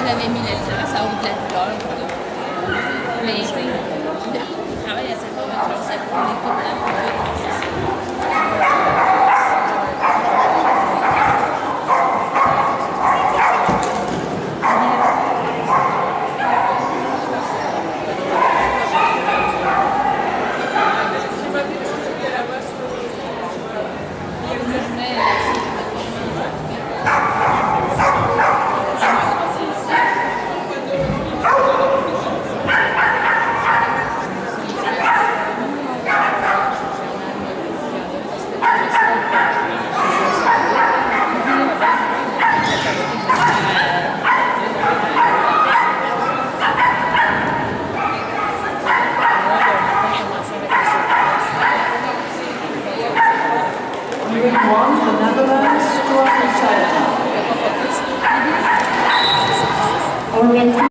l'avais mis là-dessus, ça ouvre de la douleur. Mais tu sais, je travaille assez fort avec leur cerveau, on est tout le temps. Moving on, the Netherlands, Stuart and China.